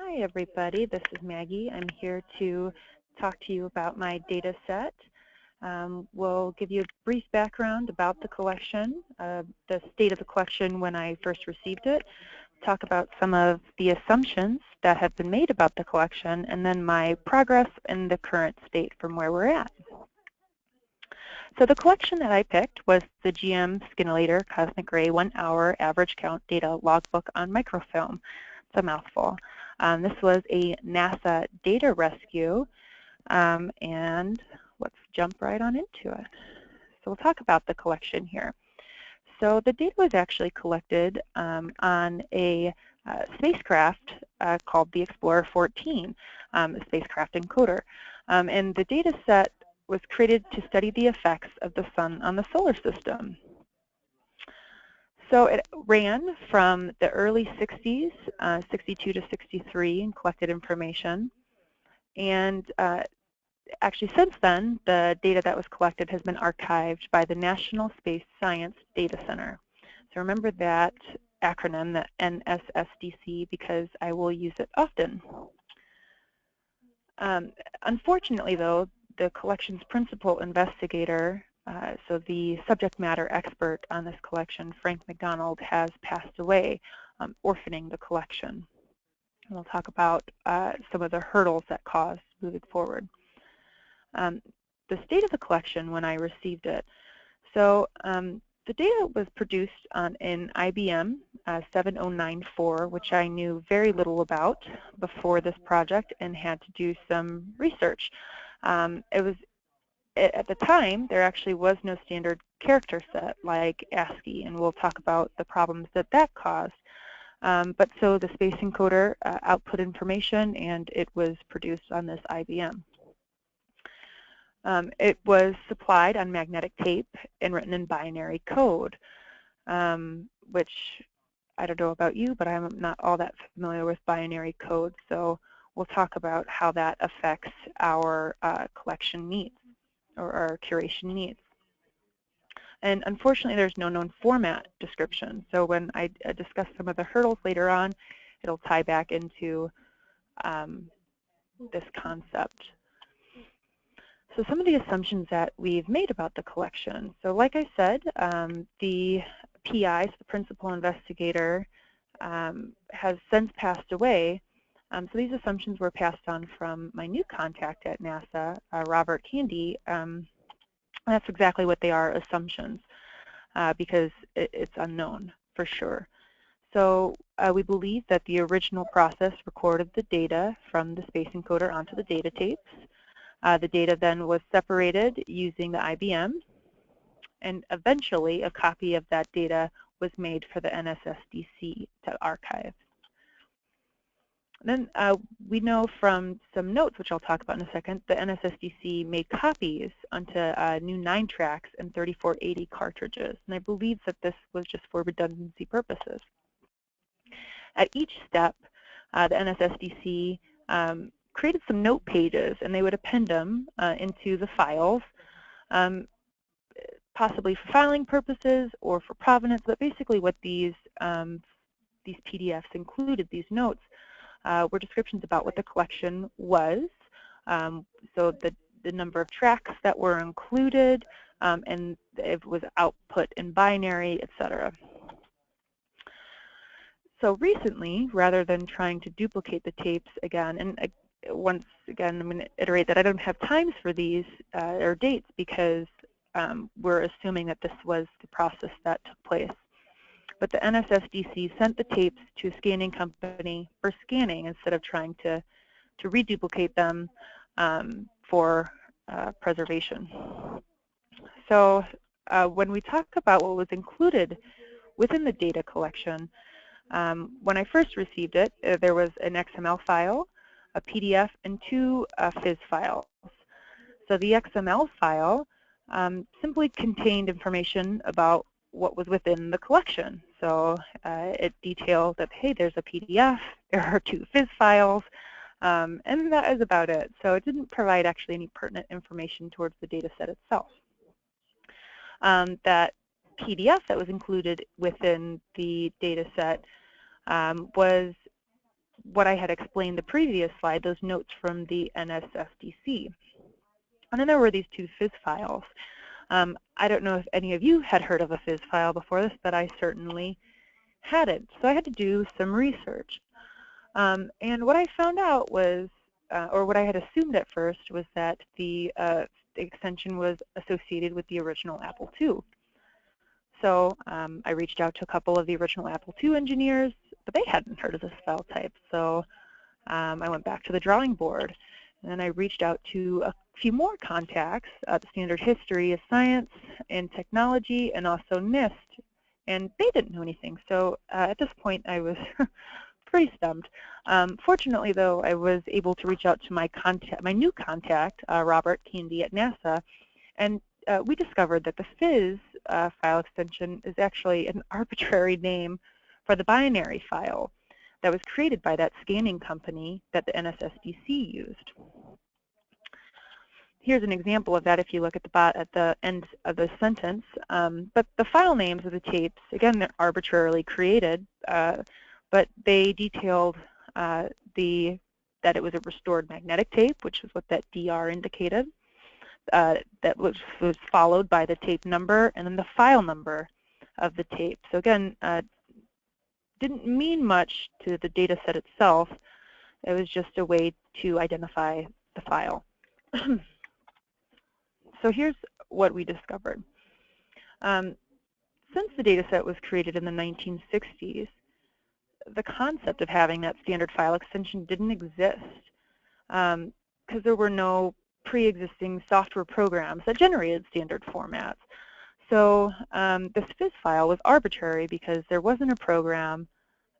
Hi everybody, this is Maggie. I'm here to talk to you about my data set. We'll give you a brief background about the collection, the state of the collection when I first received it, talk about some of the assumptions that have been made about the collection, and then my progress in the current state from where we're at. So the collection that I picked was the GM Scintillator Cosmic Ray 1 hour average count data logbook on microfilm. It's a mouthful. This was a NASA data rescue, and let's jump right on into it. So we'll talk about the collection here. So the data was actually collected on a spacecraft called the Explorer 14, a spacecraft encoder. And the data set was created to study the effects of the sun on the solar system. So it ran from the early 60s, 62 to 63, and collected information. And actually since then, the data that was collected has been archived by the National Space Science Data Center. So remember that acronym, the NSSDC, because I will use it often. Unfortunately, though, the collection's principal investigator, so the subject matter expert on this collection, Frank McDonald, has passed away, orphaning the collection. And we'll talk about some of the hurdles that caused moving forward. The state of the collection when I received it. So the data was produced on an IBM 7094, which I knew very little about before this project and had to do some research. At the time, there actually was no standard character set like ASCII, and we'll talk about the problems that that caused. But so the space encoder output information, and it was produced on this IBM. It was supplied on magnetic tape and written in binary code, which I don't know about you, but I'm not all that familiar with binary code, so we'll talk about how that affects our collection needs or our curation needs. And unfortunately, there's no known format description, so when I discuss some of the hurdles later on, it'll tie back into this concept. So some of the assumptions that we've made about the collection. So like I said, the PI, the principal investigator, has since passed away. So these assumptions were passed on from my new contact at NASA, Robert Candy. That's exactly what they are, assumptions, because it's unknown for sure. So we believe that the original process recorded the data from the space encoder onto the data tapes. The data then was separated using the IBM, and eventually a copy of that data was made for the NSSDC to archive. Then we know from some notes, which I'll talk about in a second, the NSSDC made copies onto new 9-tracks and 3480 cartridges, and I believe that this was just for redundancy purposes. At each step, the NSSDC created some note pages, and they would append them into the files, possibly for filing purposes or for provenance, but basically what these PDFs included, these notes, were descriptions about what the collection was, so the number of tracks that were included, and it was output in binary, etc. So recently, rather than trying to duplicate the tapes again, and once again, I'm going to iterate that I don't have times for these or dates because we're assuming that this was the process that took place. But the NSSDC sent the tapes to a scanning company for scanning instead of trying to reduplicate them for preservation. So when we talk about what was included within the data collection, when I first received it, there was an XML file, a PDF, and 2 FIS files. So the XML file simply contained information about what was within the collection. So it detailed that, hey, there's a PDF, there are 2 FIS files, and that is about it. So it didn't provide actually any pertinent information towards the data set itself. That PDF that was included within the data set was what I had explained the previous slide, those notes from the NSFDC. And then there were these two FIS files. I don't know if any of you had heard of a FIS file before this, but I certainly hadn't. So I had to do some research. And what I found out was, or what I had assumed at first, was that the extension was associated with the original Apple II. So I reached out to a couple of the original Apple II engineers, but they hadn't heard of this file type. So I went back to the drawing board, and then I reached out to a few more contacts, the Standard History of Science and Technology, and also NIST, and they didn't know anything. So at this point, I was pretty stumped. Fortunately, though, I was able to reach out to my new contact, Robert Candy at NASA, and we discovered that the FIS file extension is actually an arbitrary name for the binary file that was created by that scanning company that the NSFDC used. Here's an example of that if you look at the end of the sentence. But the file names of the tapes, again, they're arbitrarily created, but they detailed that it was a restored magnetic tape, which is what that DR indicated. That was followed by the tape number and then the file number of the tape. So again, didn't mean much to the data set itself. It was just a way to identify the file. So here's what we discovered. Since the data set was created in the 1960s, the concept of having that standard file extension didn't exist because there were no pre-existing software programs that generated standard formats. So this FIS file was arbitrary because there wasn't a program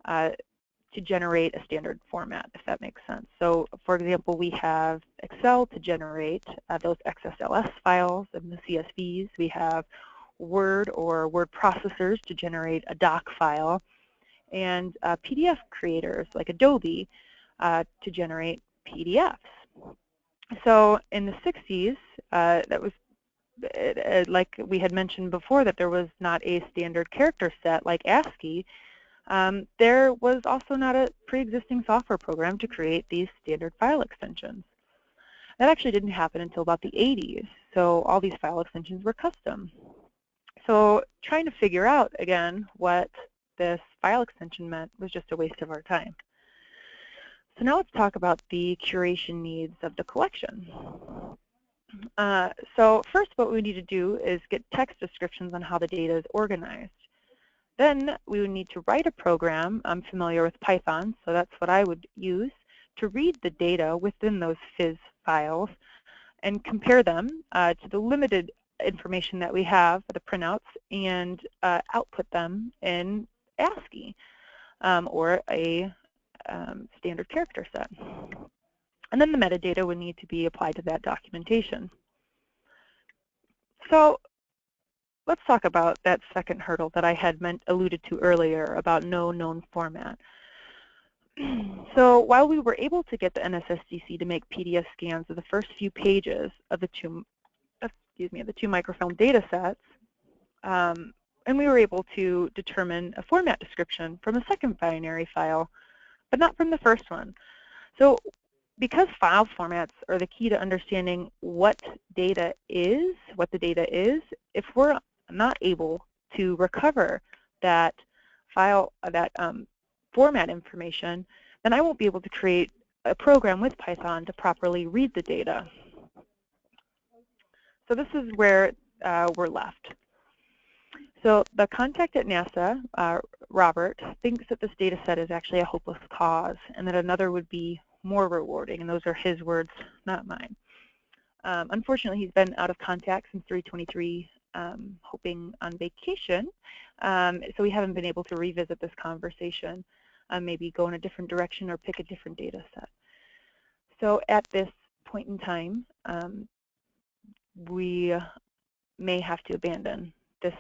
to generate a standard format, if that makes sense. So for example, we have Excel to generate those XSLS files and the CSVs. We have Word or word processors to generate a doc file, and PDF creators like Adobe to generate PDFs. So in the 60s, that was like we had mentioned before, that there was not a standard character set like ASCII. There was also not a pre-existing software program to create these standard file extensions. That actually didn't happen until about the 80s, so all these file extensions were custom. So trying to figure out, again, what this file extension meant was just a waste of our time. So now let's talk about the curation needs of the collection. So first, what we need to do is get text descriptions on how the data is organized. Then we would need to write a program. I'm familiar with Python, so that's what I would use to read the data within those FIS files and compare them to the limited information that we have, the printouts, and output them in ASCII or a standard character set. And then the metadata would need to be applied to that documentation. So let's talk about that second hurdle that I had alluded to earlier about no known format. So while we were able to get the NSFDC to make PDF scans of the first few pages of the two microfilm data sets, and we were able to determine a format description from a second binary file, but not from the first one. So because file formats are the key to understanding what the data is, if we're not able to recover that file, format information, then I won't be able to create a program with Python to properly read the data. So this is where we're left. So the contact at NASA, Robert, thinks that this data set is actually a hopeless cause and that another would be more rewarding, and those are his words, not mine. Unfortunately, he's been out of contact since 3/23, hoping on vacation, so we haven't been able to revisit this conversation, maybe go in a different direction or pick a different data set. So at this point in time, we may have to abandon this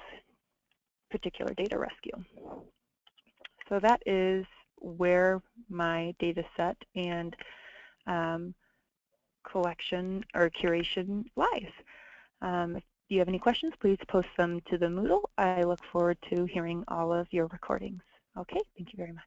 particular data rescue. So that is where my data set and collection or curation lies. If you have any questions, please post them to the Moodle. I look forward to hearing all of your recordings. Okay, thank you very much.